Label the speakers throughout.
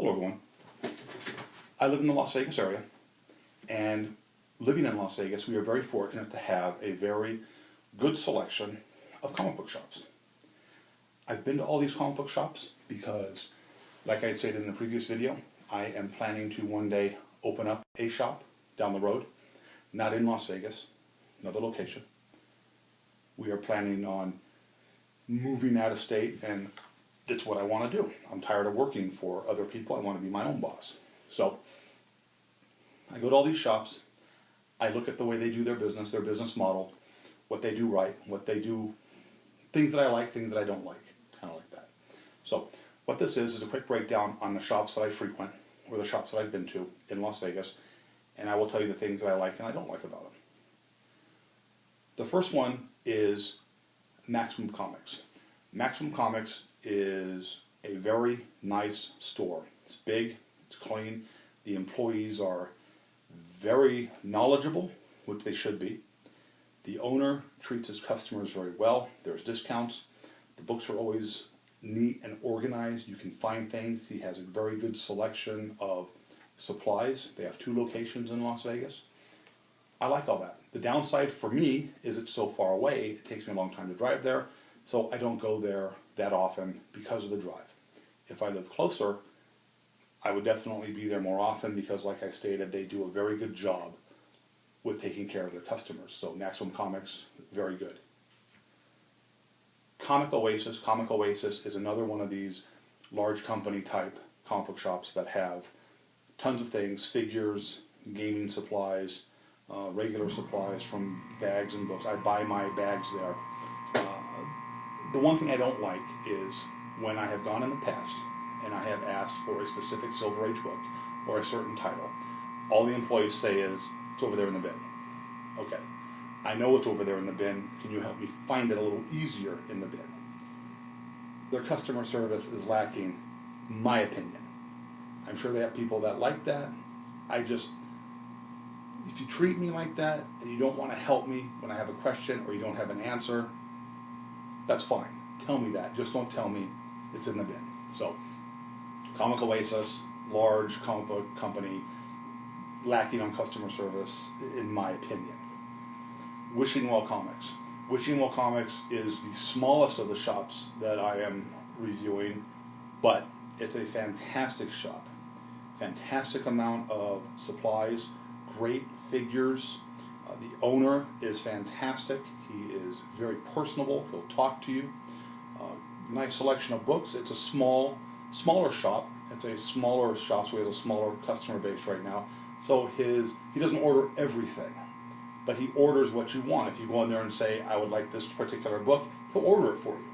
Speaker 1: Hello everyone. I live in the Las Vegas area, and living in Las Vegas, we are very fortunate to have a very good selection of comic book shops. I've been to all these comic book shops because, like I stated in the previous video, I am planning to one day open up a shop down the road, not in Las Vegas, another location. We are planning on moving out of state, and it's what I want to do. I'm tired of working for other people. I want to be my own boss. So I go to all these shops. I look at the way they do their business model, what they do right, what they do, things that I like, things that I don't like, kind of like that. So what this is a quick breakdown on the shops that I frequent, or the shops that I've been to in Las Vegas, and I will tell you the things that I like and I don't like about them. The first one is Maximum Comics. Maximum Comics is a very nice store. It's big, it's clean, the employees are very knowledgeable, which they should be. The owner treats his customers very well. There's discounts. The books are always neat and organized. You can find things. He has a very good selection of supplies. They have 2 locations in Las Vegas. I like all that. The downside for me is it's so far away. It takes me a long time to drive there, so I don't go there that often because of the drive. If I live closer, I would definitely be there more often because, like I stated, they do a very good job with taking care of their customers. So Maximum Comics, very good. Comic Oasis. Comic Oasis is another one of these large company type comic book shops that have tons of things, figures, gaming supplies, regular supplies from bags and books. I buy my bags there. The one thing I don't like is when I have gone in the past and I have asked for a specific Silver Age book or a certain title, all the employees say is, it's over there in the bin. Okay, I know it's over there in the bin. Can you help me find it a little easier in the bin? Their customer service is lacking, my opinion. I'm sure they have people that like that. If you treat me like that and you don't want to help me when I have a question or you don't have an answer, that's fine. Tell me that. Just don't tell me it's in the bin. So, Comic Oasis, large comic book company, lacking on customer service, in my opinion. Wishing Well Comics. Wishing Well Comics is the smallest of the shops that I am reviewing, but it's a fantastic shop. Fantastic amount of supplies, great figures. The owner is fantastic. He is very personable. He'll talk to you. Nice selection of books. It's a smaller shop. It's a smaller shop, so he has a smaller customer base right now. So he doesn't order everything, but he orders what you want. If you go in there and say, I would like this particular book, he'll order it for you.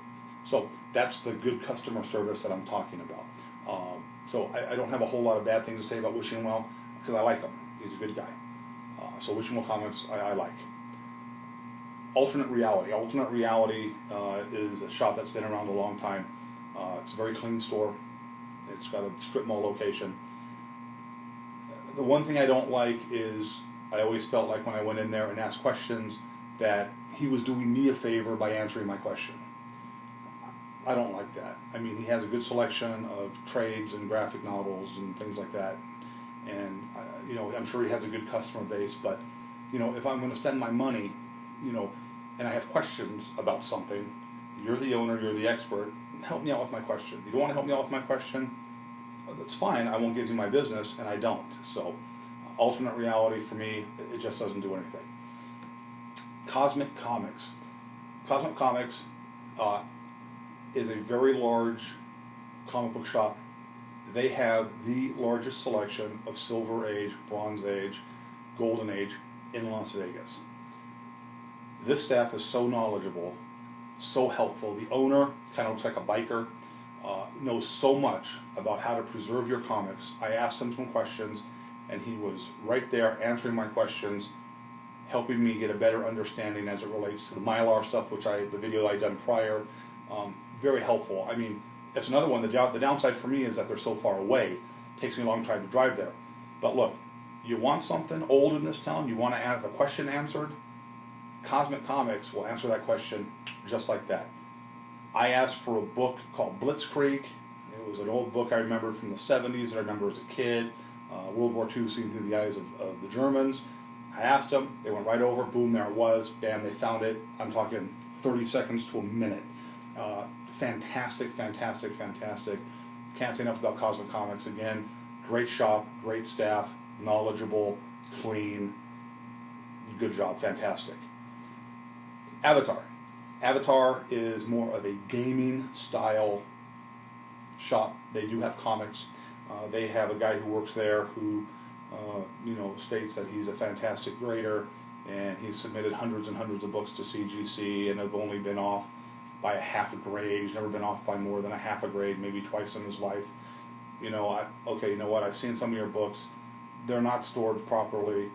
Speaker 1: So that's the good customer service that I'm talking about. So I don't have a whole lot of bad things to say about Wishing Well because I like him. He's a good guy. So Wishing Well Comics I like. Alternate Reality. Alternate Reality is a shop that's been around a long time. It's a very clean store. It's got a strip mall location. The one thing I don't like is I always felt like when I went in there and asked questions that he was doing me a favor by answering my question. I don't like that. I mean, he has a good selection of trades and graphic novels and things like that. And, I'm sure he has a good customer base, but, if I'm going to spend my money, and I have questions about something, you're the owner, you're the expert, help me out with my question. You don't want to help me out with my question? That's fine, I won't give you my business, and I don't. So, Alternate Reality, for me, it just doesn't do anything. Cosmic Comics. Cosmic Comics is a very large comic book shop. They have the largest selection of Silver Age, Bronze Age, Golden Age in Las Vegas. This staff is so knowledgeable, so helpful. The owner kind of looks like a biker, knows so much about how to preserve your comics. I asked him some questions, and he was right there answering my questions, helping me get a better understanding as it relates to the Mylar stuff, the video I'd done prior. Very helpful. I mean, it's another one. The downside for me is that they're so far away. It takes me a long time to drive there. But look, you want something old in this town, you want to have a question answered, Cosmic Comics will answer that question just like that. I asked for a book called Blitzkrieg. It It was an old book I remembered from the 70s that I remember as a kid. World War II seen through the eyes of the Germans. I asked them, they went right over, boom, there it was, bam, they found it. I'm talking 30 seconds to a minute. Fantastic, fantastic, fantastic. Can't say enough about Cosmic Comics. Again, great shop, great staff, knowledgeable, clean, good job, fantastic. Avatar. Avatar is more of a gaming style shop. They do have comics. They have a guy who works there who states that he's a fantastic grader, and he's submitted hundreds and hundreds of books to CGC and have only been off by a half a grade. He's never been off by more than a half a grade, maybe twice in his life. You know what, I've seen some of your books. They're not stored properly.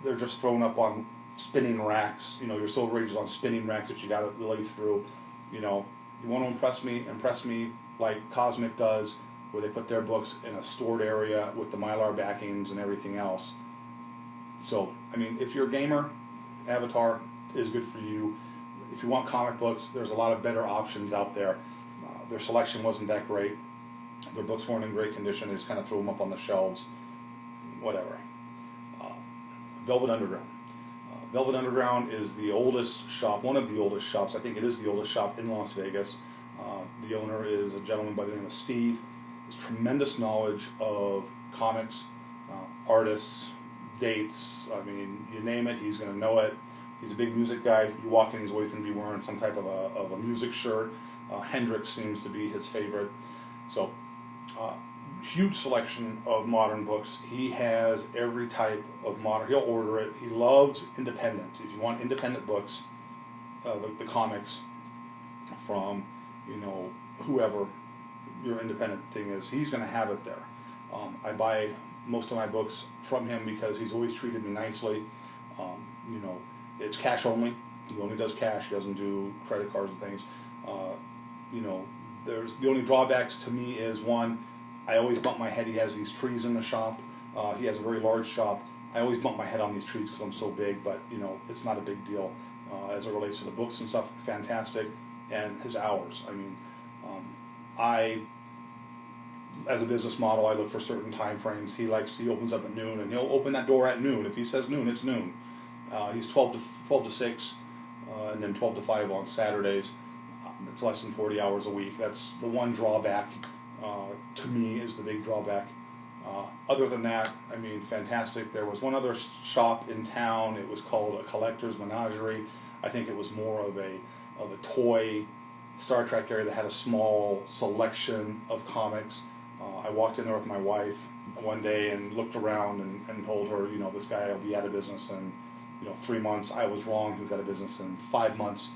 Speaker 1: They're just thrown up on spinning racks. Your Silver Age is on spinning racks that you got to leaf through. You want to impress me like Cosmic does, where they put their books in a stored area with the Mylar backings and everything else. So, if you're a gamer, Avatar is good for you. If you want comic books, there's a lot of better options out there. Their selection wasn't that great. Their books weren't in great condition. They just kind of threw them up on the shelves. Whatever. Velvet Underground. Velvet Underground is the oldest shop, one of the oldest shops. I think it is the oldest shop in Las Vegas. The owner is a gentleman by the name of Steve. He has tremendous knowledge of comics, artists, dates. You name it, he's going to know it. He's a big music guy. You walk in, he's always going to be wearing some type of a music shirt. Hendrix seems to be his favorite. So, huge selection of modern books. He has every type of modern. He'll order it. He loves independent. If you want independent books, the comics from whoever your independent thing is, he's going to have it there. I buy most of my books from him because he's always treated me nicely. It's cash only. He only does cash. He doesn't do credit cards and things. There's the only drawbacks to me is, one, I always bump my head. He has these trees in the shop. He has a very large shop. I always bump my head on these trees because I'm so big, but it's not a big deal as it relates to the books and stuff. Fantastic. And his hours. As a business model, I look for certain time frames. He opens up at noon, and he'll open that door at noon. If he says noon, it's noon. He's 12 to 6, and then 12 to 5 on Saturdays. It's less than 40 hours a week. That's the one drawback, to me, is the big drawback. Other than that, fantastic. There was one other shop in town. It was called a Collector's Menagerie. I think it was more of a toy Star Trek area that had a small selection of comics. I walked in there with my wife one day and looked around and told her, this guy will be out of business in 3 months. I was wrong. He was out of business in 5 months.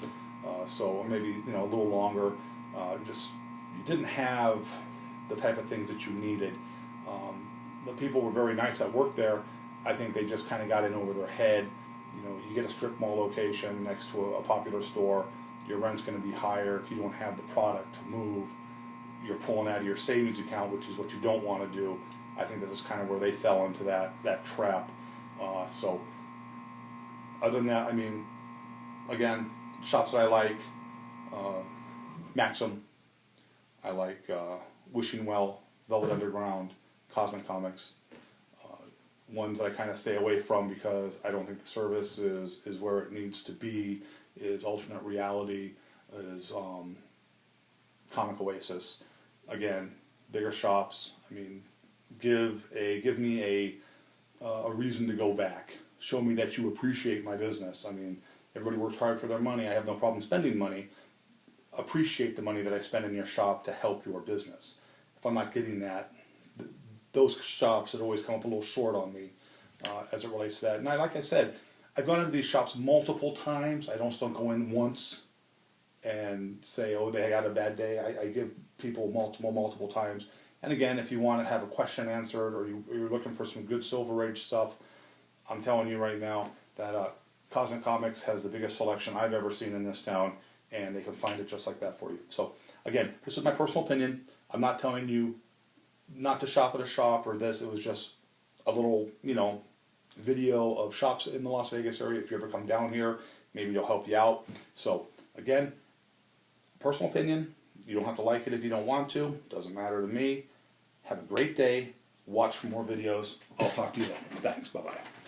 Speaker 1: So maybe a little longer. You didn't have the type of things that you needed. The people were very nice that worked there. I think they just kind of got in over their head. You get a strip mall location next to a popular store. Your rent's going to be higher. If you don't have the product to move, you're pulling out of your savings account, which is what you don't want to do. I think this is kind of where they fell into that trap. So other than that, again, shops that I like, Maxim, I like Wishing Well, Velvet Underground, Cosmic Comics. Ones that I kind of stay away from because I don't think the service is where it needs to be, is Alternate Reality, is Comic Oasis. Again, bigger shops. Give me a reason to go back. Show me that you appreciate my business. Everybody works hard for their money. I have no problem spending money. Appreciate the money that I spend in your shop to help your business. If I'm not getting that, those shops that always come up a little short on me as it relates to that. And like I said, I've gone into these shops multiple times. I just don't go in once and say, oh, they had a bad day. I give people multiple times. And again, if you want to have a question answered or you're looking for some good Silver Age stuff, I'm telling you right now that Cosmic Comics has the biggest selection I've ever seen in this town, and they can find it just like that for you. So again, this is my personal opinion. I'm not telling you not to shop at a shop or this. It was just a little, video of shops in the Las Vegas area. If you ever come down here, maybe it'll help you out. So again, personal opinion, You don't have to like it if you don't want to. Doesn't matter to me. Have a great day. Watch for more videos. I'll talk to you then. Thanks. Bye-bye.